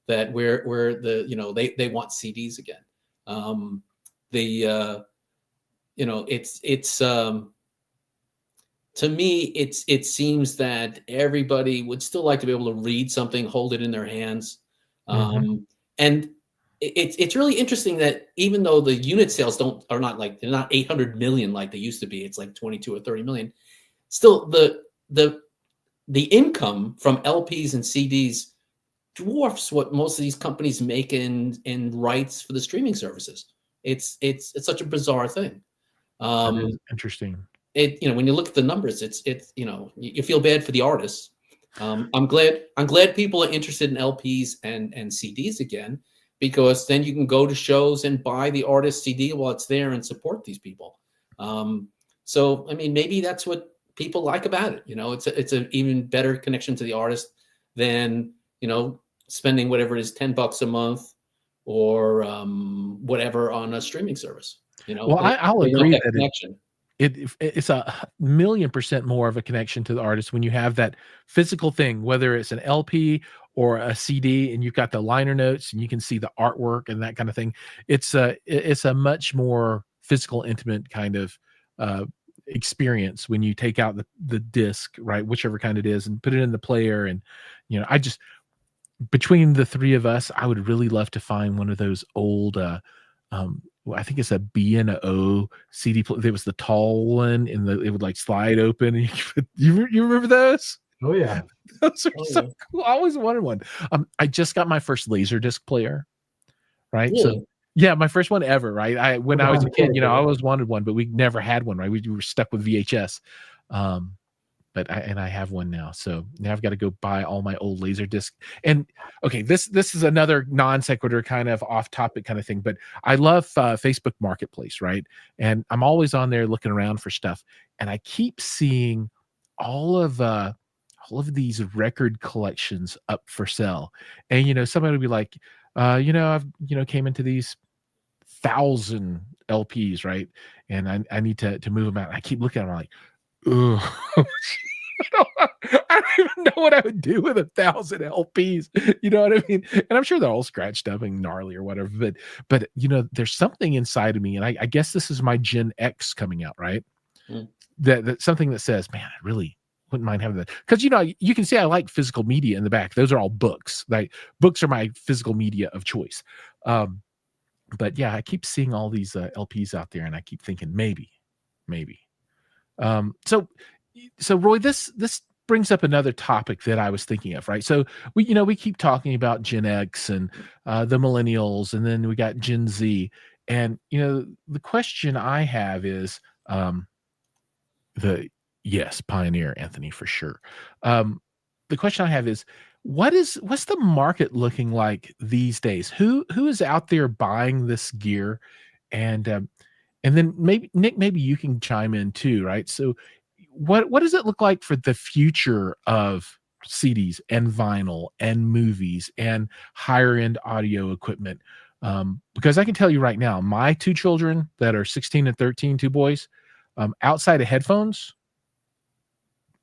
that we're they want CDs again. To me, it seems that everybody would still like to be able to read something, hold it in their hands. And it's really interesting that even though the unit sales they're not 800 million like they used to be, it's like 22 or 30 million. Still, the income from LPs and CDs dwarfs what most of these companies make in rights for the streaming services. It's such a bizarre thing. That is interesting. When you look at the numbers, you feel bad for the artists. I'm glad people are interested in LPs and CDs again, because then you can go to shows and buy the artist CD while it's there and support these people. So I mean, maybe that's what people like about it. It's an even better connection to the artist than spending whatever it is, $10 a month or whatever on a streaming service. Well, I'll agree that connection. It's 1,000,000% more of a connection to the artist when you have that physical thing, whether it's an LP or a CD, and you've got the liner notes and you can see the artwork and that kind of thing. It's a much more physical, intimate kind of experience when you take out the disc, right, whichever kind it is, and put it in the player. And between the three of us, I would really love to find one of those old I think it's a B&O CD. There was the tall one, and it would like slide open. And you remember those? Oh yeah, those are so cool. I always wanted one. I just got my first Laserdisc player, right? Really? So yeah, my first one ever, right? When I was a kid, I always wanted one, but we never had one, right? We were stuck with VHS. But I have one now, so now I've got to go buy all my old Laserdisc. And okay, this is another non sequitur kind of off topic kind of thing, but I love Facebook Marketplace, right? And I'm always on there looking around for stuff, and I keep seeing all of these record collections up for sale. And somebody would be like, I've came into these 1,000 LPs, right? And I need to move them out. I keep looking at them, I'm like, ugh. I don't even know what I would do with 1,000 LPs. You know what I mean? And I'm sure they're all scratched up and gnarly or whatever. But there's something inside of me, and I guess this is my Gen X coming out, right? That something that says, man, I really wouldn't mind having that. Because you can see I like physical media in the back. Those are all books. Like books are my physical media of choice. But yeah, I keep seeing all these LPs out there, and I keep thinking maybe. So Roy, this brings up another topic that I was thinking of, right? So we keep talking about Gen X and the millennials, and then we got Gen Z. And the question I have is yes, Pioneer, Anthony, for sure. The question I have is what's the market looking like these days? Who is out there buying this gear? And And then maybe Nick, maybe you can chime in too, right? So what does it look like for the future of CDs and vinyl and movies and higher end audio equipment? Because I can tell you right now, my two children that are 16 and 13, two boys, outside of headphones,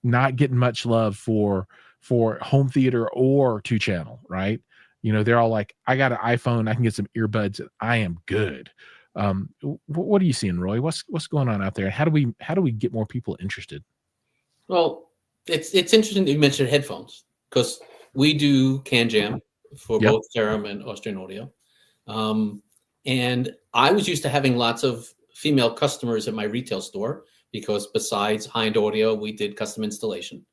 not getting much love for home theater or two channel, right? You know, they're all like, I got an iPhone, I can get some earbuds, and I am good. What are you seeing, Roy? What's going on out there? How do we get more people interested? Well, it's interesting that you mentioned headphones, because we do CanJam for Yep. both Ferrum and Austrian Audio. And I was used to having lots of female customers at my retail store, because besides high-end audio, we did custom installation.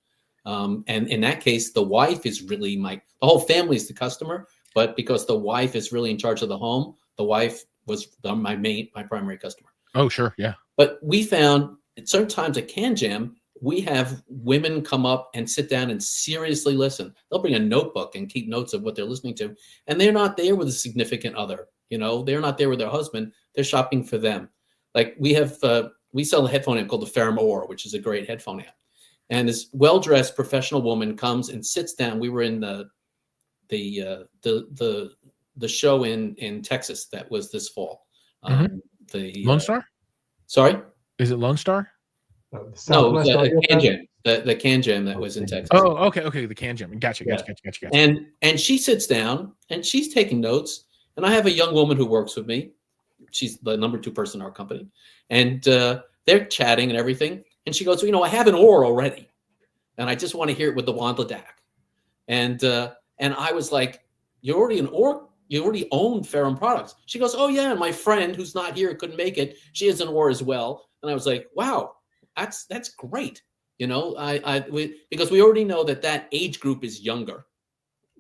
And in that case, the wife is really the whole family is the customer, but because the wife is really in charge of the home, the wife was my primary customer. Oh, sure. Yeah. But we found at certain times at CanJam, we have women come up and sit down and seriously listen. They'll bring a notebook and keep notes of what they're listening to. And they're not there with a significant other. You know, they're not there with their husband. They're shopping for them. Like we sell a headphone amp called the Ferrum, which is a great headphone amp. And this well-dressed professional woman comes and sits down. We were in the show in Texas that was this fall. The Lone Star? Sorry? Is it Lone Star? No, it was CanJam. The CanJam that was in Texas. Oh, okay. The CanJam. Gotcha. And she sits down and she's taking notes. And I have a young woman who works with me. She's the number 2 person in our company. And they're chatting and everything. And she goes, I have an OR already. And I just want to hear it with the Wanda DAC. And I was like, you're already an OR? You already own Ferrum products. She goes, oh yeah, and my friend who's not here couldn't make it. She has an OR as well. And I was like, wow, that's great. Because we already know that age group is younger.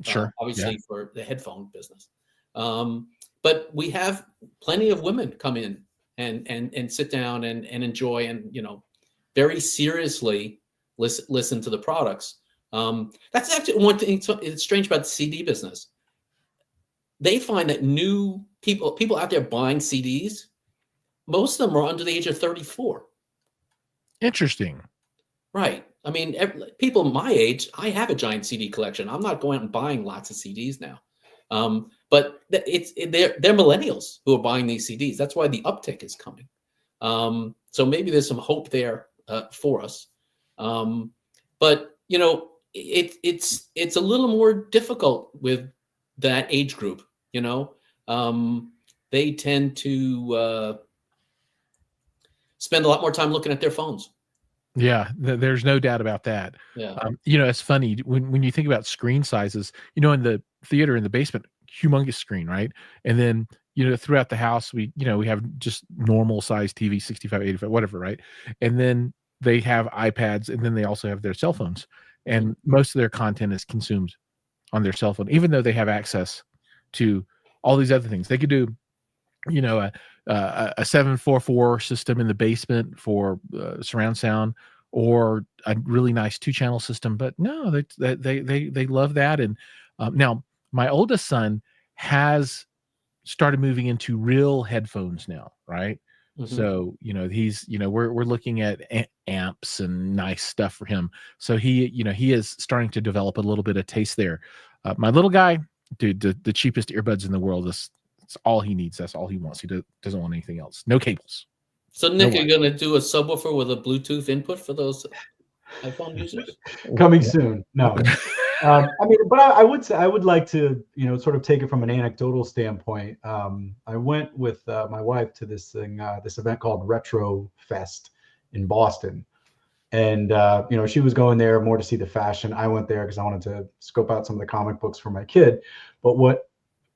Sure. Obviously for the headphone business. But we have plenty of women come in and sit down and enjoy and, very seriously listen to the products. That's actually one thing. It's strange about the CD business. They find that new people out there buying CDs, most of them are under the age of 34. Interesting. Right. I mean, people my age, I have a giant CD collection. I'm not going out and buying lots of CDs now. But they're millennials who are buying these CDs. That's why the uptick is coming. So maybe there's some hope there for us. But it's a little more difficult with that age group. They tend to spend a lot more time looking at their phones. Yeah, there's no doubt about that. Yeah. It's funny when you think about screen sizes, in the theater, in the basement, humongous screen, right? And then, throughout the house, we have just normal size TV, 65, 85, whatever, right? And then they have iPads, and then they also have their cell phones. And most of their content is consumed on their cell phone, even though they have access to all these other things. They could do, a 744 system in the basement for surround sound, or a really nice 2-channel system. But no, they love that. And now my oldest son has started moving into real headphones now, right? Mm-hmm. So he's we're looking at amps and nice stuff for him. So he is starting to develop a little bit of taste there. My little guy, dude, the cheapest earbuds in the world. That's all he needs. That's all he wants. He doesn't want anything else. No cables. So Nick, you're going to do a subwoofer with a Bluetooth input for those iPhone users? Coming soon. No. But I would say, I would like to, sort of take it from an anecdotal standpoint. I went with my wife to this event called Retro Fest in Boston. And, she was going there more to see the fashion. I went there because I wanted to scope out some of the comic books for my kid. But what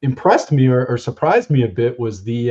impressed me or surprised me a bit was the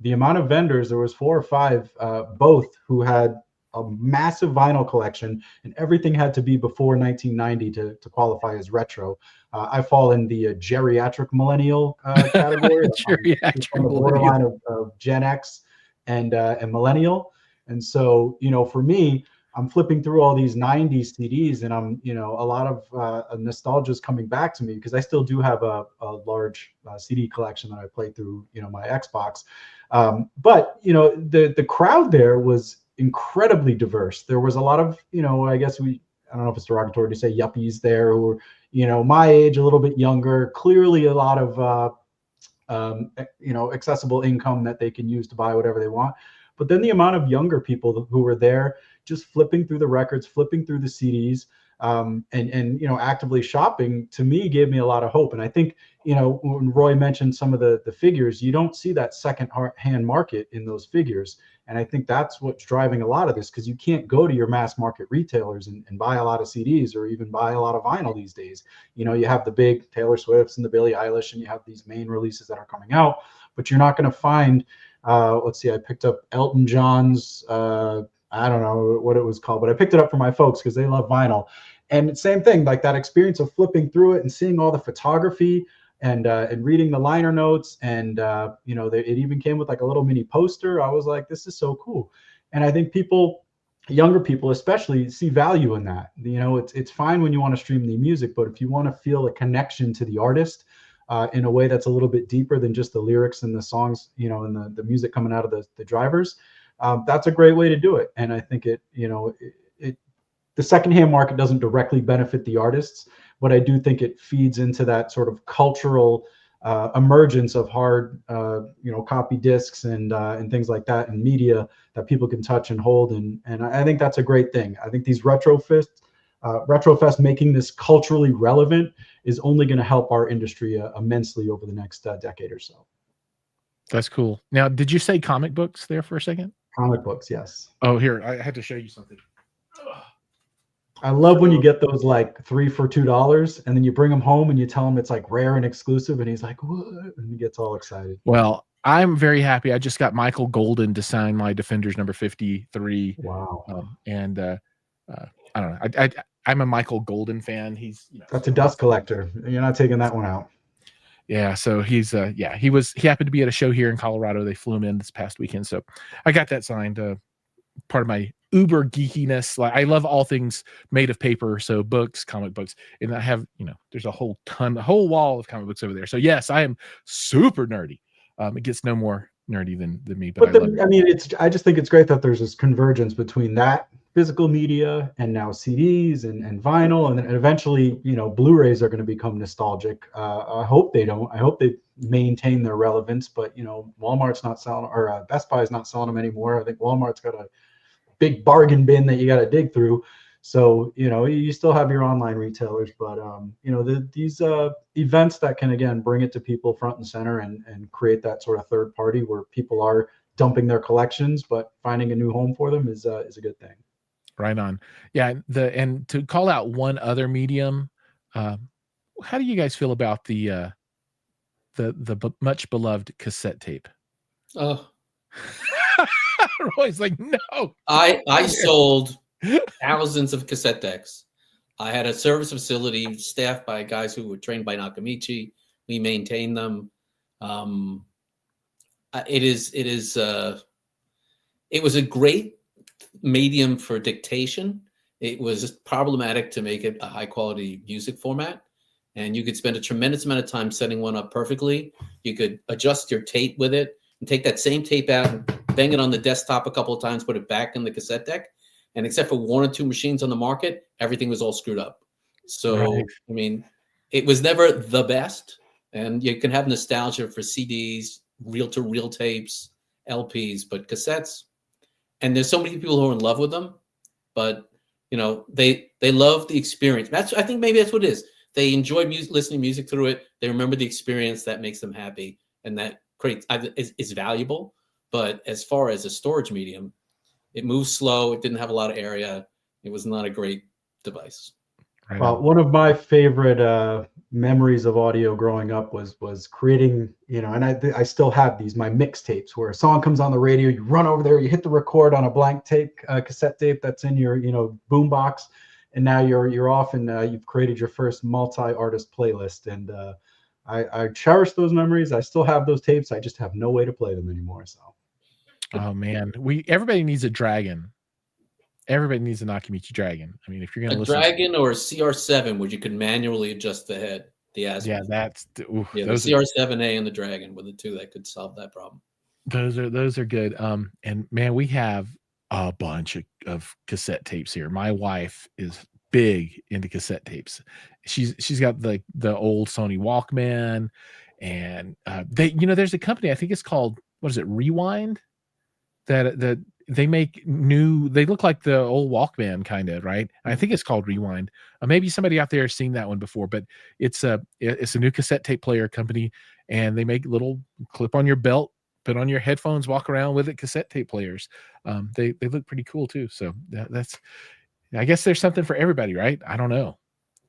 amount of vendors. There was 4 or 5, both who had a massive vinyl collection, and everything had to be before 1990 to qualify as retro. I fall in the geriatric millennial category. Geriatric on the borderline of Gen X and millennial. And so, for me, I'm flipping through all these 90s CDs, and I'm, a lot of nostalgia is coming back to me, because I still do have a large CD collection that I play through, my Xbox. But the crowd there was incredibly diverse. There was a lot of, I guess I don't know if it's derogatory to say yuppies there, who were, my age, a little bit younger, clearly a lot of accessible income that they can use to buy whatever they want. But then the amount of younger people who were there, just flipping through the records, flipping through the CDs, and actively shopping, to me, gave me a lot of hope. And I think, when Roy mentioned some of the figures, you don't see that second hand market in those figures. And I think that's what's driving a lot of this, because you can't go to your mass market retailers and buy a lot of CDs or even buy a lot of vinyl these days. You have the big Taylor Swifts and the Billie Eilish, and you have these main releases that are coming out, but you're not going to find, let's see, I picked up Elton John's, I don't know what it was called, but I picked it up for my folks because they love vinyl. And same thing, like that experience of flipping through it and seeing all the photography and reading the liner notes, and it even came with like a little mini poster. I was like, this is so cool. And I think younger people especially, see value in that. It's fine when you want to stream the music, but if you want to feel a connection to the artist in a way that's a little bit deeper than just the lyrics and the songs, and the music coming out of the drivers, that's a great way to do it. And I think the secondhand market doesn't directly benefit the artists, but I do think it feeds into that sort of cultural emergence of hard, copy discs and things like that, and media that people can touch and hold. And I think that's a great thing. I think these Retrofest making this culturally relevant is only going to help our industry immensely over the next decade or so. That's cool. Now, did you say comic books there for a second? Comic books, yes. Oh, here, I had to show you something. I love when you get those like 3 for $2, and then you bring them home and you tell him it's like rare and exclusive, and he's like, what? And he gets all excited. Well, I'm very happy. I just got Michael Golden to sign my Defenders number 53. Wow. I don't know. I'm a Michael Golden fan. He's that's a dust collector. You're not taking that one out. Yeah, so he's he happened to be at a show here in Colorado. They flew him in this past weekend, so I got that signed. Part of my uber geekiness, like I love all things made of paper, so books, comic books, and I have there's a whole wall of comic books over there. So yes, I am super nerdy. It gets no more nerdy than me, but I mean, I just think it's great that there's this convergence between that physical media and now CDs and vinyl, and then eventually, Blu-rays are going to become nostalgic. I hope they don't. I hope they maintain their relevance, but Walmart's not selling, or Best Buy is not selling them anymore. I think Walmart's got a big bargain bin that you got to dig through. So, you still have your online retailers, but these events that can, again, bring it to people front and center and create that sort of third party where people are dumping their collections, but finding a new home for them is a good thing. Right on. Yeah. And to call out one other medium, how do you guys feel about the much beloved cassette tape? Oh, Roy's like, no. I sold thousands of cassette decks. I had a service facility staffed by guys who were trained by Nakamichi. We maintained them. It was a great medium for dictation. It was problematic to make it a high quality music format, and you could spend a tremendous amount of time setting one up perfectly. You could adjust your tape with it and take that same tape out and bang it on the desktop a couple of times, put it back in the cassette deck, and except for 1 or 2 machines on the market, everything was all screwed up. So, right. I mean, it was never the best, and you can have nostalgia for CDs, reel-to-reel tapes, LPs, but cassettes, and there's so many people who are in love with them, but they love the experience. I think maybe that's what it is. They enjoy listening to music through it. They remember the experience that makes them happy, and that is valuable. But as far as a storage medium, it moves slow. It didn't have a lot of area. It was not a great device. Right. Well, one of my favorite memories of audio growing up was creating, and I still have these, my mixtapes, where a song comes on the radio, you run over there, you hit the record on a blank tape, cassette tape that's in your, boom box, and now you're off and you've created your first multi-artist playlist. And I cherish those memories. I still have those tapes. I just have no way to play them anymore. So. Oh man, everybody needs a Dragon. Everybody needs a Nakamichi Dragon. I mean, if you're going to listen, Dragon or a CR7, where you can manually adjust the head, the azimuth. Yeah, the CR7A and the Dragon were the two that could solve that problem. Those are good. And man, we have a bunch of cassette tapes here. My wife is big into cassette tapes. She's got the old Sony Walkman, and there's a company, I think it's called, what is it, Rewind, that they make new, they look like the old Walkman kind of, right? I think it's called Rewind. Maybe somebody out there has seen that one before, but it's a new cassette tape player company, and they make little clip on your belt, put on your headphones, walk around with it, cassette tape players. They look pretty cool too. So that's, I guess there's something for everybody, right? I don't know.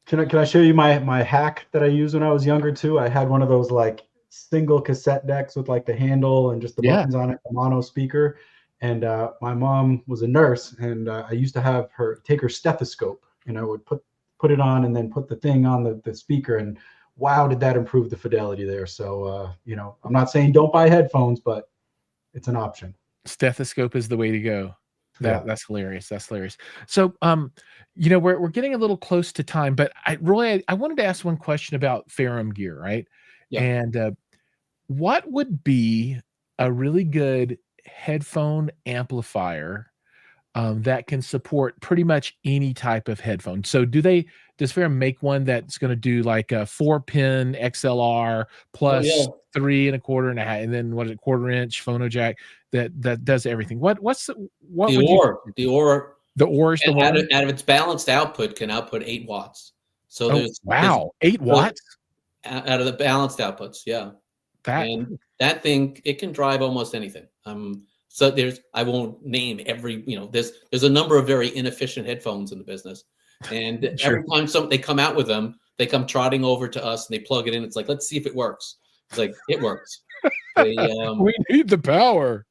Can I show you my hack that I used when I was younger too? I had one of those like single cassette decks with like the handle and just the buttons on it, a mono speaker. And my mom was a nurse, and I used to have her take her stethoscope, and I would put it on and then put the thing on the speaker, and wow, did that improve the fidelity there. So I'm not saying don't buy headphones, but it's an option. Stethoscope is the way to go. That's hilarious. That's hilarious. So, we're getting a little close to time, but I wanted to ask one question about Ferrum gear, right? Yeah. And what would be a really good headphone amplifier that can support pretty much any type of headphone? So does Ferrum make one that's going to do like a 4-pin XLR plus 3 1/4 and a half, and then what is it, 1/4 inch phono jack that does everything? The OR is the one out of its balanced output can output 8 watts. So there's 8 watts out of the balanced outputs. Yeah. And that thing, it can drive almost anything. So I won't name every, there's a number of very inefficient headphones in the business. And every time they come out with them, they come trotting over to us and they plug it in. It's like, let's see if it works. It's like, it works. We need the power.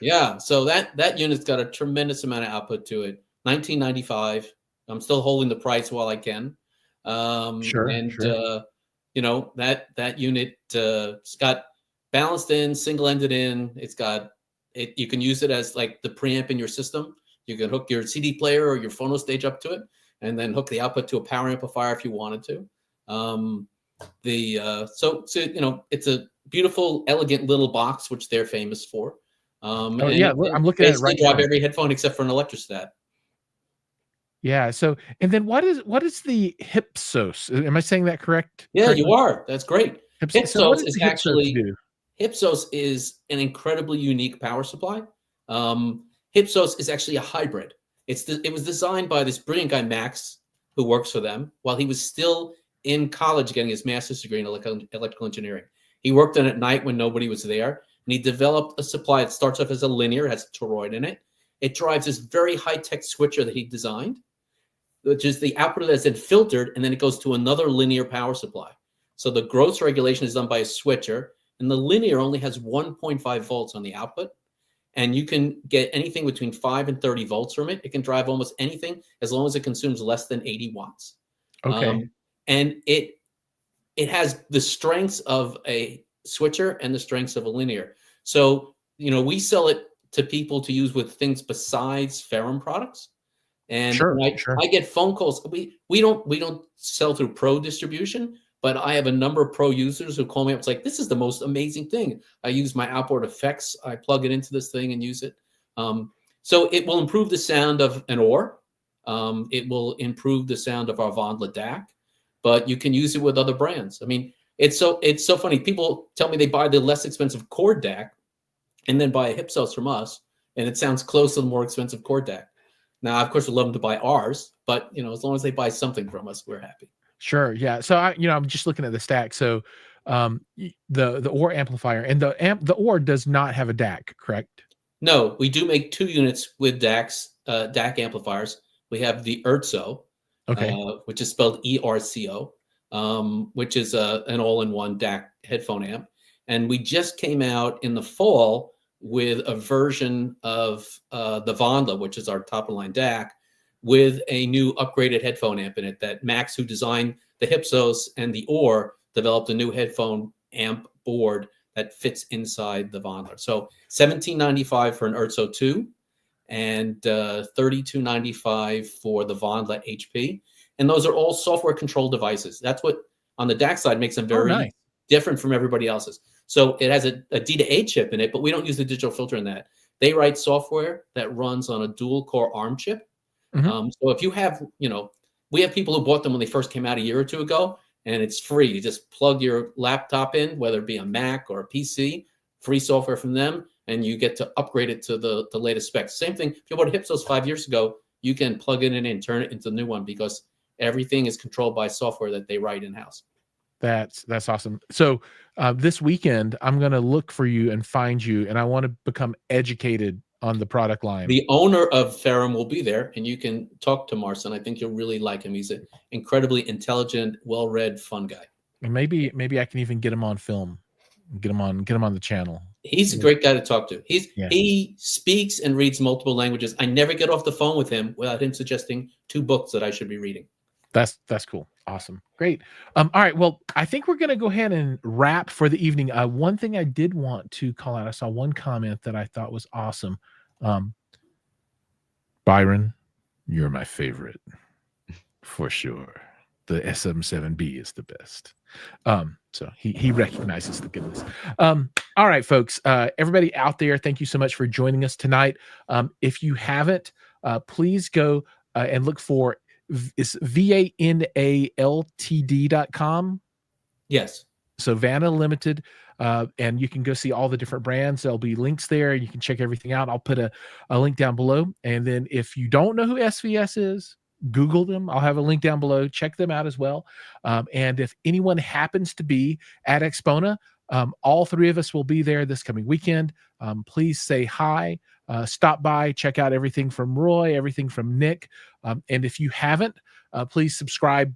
Yeah. So that unit's got a tremendous amount of output to it. $19.95. I'm still holding the price while I can. That unit, it's got balanced in, single-ended in. It's got it. You can use it as like the preamp in your system. You can hook your CD player or your phono stage up to it, and then hook the output to a power amplifier if you wanted to. It's a beautiful, elegant little box, which they're famous for. I'm looking at it right now. Drive every headphone except for an electrostat. Yeah. So, and then what is the Hypsos? Am I saying that correct? Yeah, you are. That's great. Hypsos is actually Hypsos is an incredibly unique power supply. Hypsos is actually a hybrid. It was designed by this brilliant guy, Max, who works for them while he was still in college getting his master's degree in electrical engineering. He worked on it at night when nobody was there, and he developed a supply that starts off as a linear, has a toroid in it. It drives this very high-tech switcher that he designed, which is the output that's then filtered, and then it goes to another linear power supply. So the gross regulation is done by a switcher, and the linear only has 1.5 volts on the output. And you can get anything between 5 and 30 volts from it. It can drive almost anything as long as it consumes less than 80 watts. Okay. And it has the strengths of a switcher and the strengths of a linear. So, we sell it to people to use with things besides Ferrum products. And I get phone calls. We don't sell through pro distribution, but I have a number of pro users who call me up. It's like, this is the most amazing thing. I use my outboard effects. I plug it into this thing and use it. So it will improve the sound of an OR. It will improve the sound of our Vana DAC, but you can use it with other brands. I mean, it's so funny. People tell me they buy the less expensive Cord DAC and then buy a Hypsos from us, and it sounds close to the more expensive Cord DAC. Now, of course, we'd love them to buy ours, but as long as they buy something from us, we're happy. Sure. Yeah. So I'm just looking at the stack. So the OR amplifier and the OR does not have a DAC, correct? No, we do make 2 units with DACs, DAC amplifiers. We have the ERCO, which is spelled ERCO, which is an all-in-one DAC headphone amp. And we just came out in the fall with a version of the Vana, which is our top-of-line DAC, with a new upgraded headphone amp in it that Max, who designed the Hypsos and the OR, developed a new headphone amp board that fits inside the Vana. So $17.95 for an ERCO 2 and $32.95 for the Vana HP. And those are all software controlled devices. That's what, on the DAC side, makes them very different from everybody else's. So it has a D to A chip in it, but we don't use the digital filter in that. They write software that runs on a dual core ARM chip. So if you have, we have people who bought them when they first came out a year or two ago, and it's free. You just plug your laptop in, whether it be a Mac or a PC, free software from them, and you get to upgrade it to the latest specs. Same thing. If you bought Hypsos 5 years ago, you can plug it in and turn it into a new one because everything is controlled by software that they write in-house. That's awesome. So this weekend, I'm going to look for you and find you, and I want to become educated on the product line. The owner of Ferrum will be there, and you can talk to Marcin. I think you'll really like him. He's an incredibly intelligent, well-read, fun guy. And maybe I can even get him on film, get him on the channel. He's a great guy to talk to. He speaks and reads multiple languages. I never get off the phone with him without him suggesting 2 books that I should be reading. That's cool. Awesome. Great. All right. Well, I think we're going to go ahead and wrap for the evening. One thing I did want to call out, I saw one comment that I thought was awesome. Byron, you're my favorite for sure. The SM7B is the best. So he recognizes the goodness. All right, folks, everybody out there, thank you so much for joining us tonight. If you haven't, please go and look for it's VanaLtd.com. Yes. So Vana Limited, and you can go see all the different brands. There'll be links there. You can check everything out. I'll put a link down below. And then if you don't know who SVS is, Google them. I'll have a link down below. Check them out as well. And if anyone happens to be at Expona, all 3 of us will be there this coming weekend. Please say hi, stop by, check out everything from Roy, everything from Nick. And if you haven't, please subscribe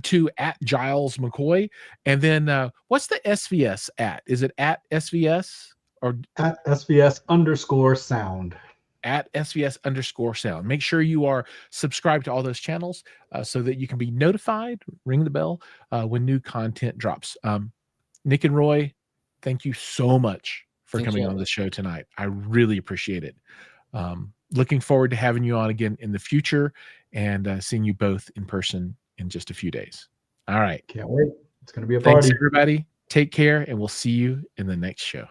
to @Jiles McCoy. And then what's the SVS at? Is it at SVS or at SVS_sound? At SVS_sound. Make sure you are subscribed to all those channels so that you can be notified, ring the bell when new content drops. Nick and Roy, thank you so much for coming on the show tonight. I really appreciate it. Looking forward to having you on again in the future and seeing you both in person in just a few days. All right. Can't wait. It's going to be a party. Thanks, everybody. Take care, and we'll see you in the next show.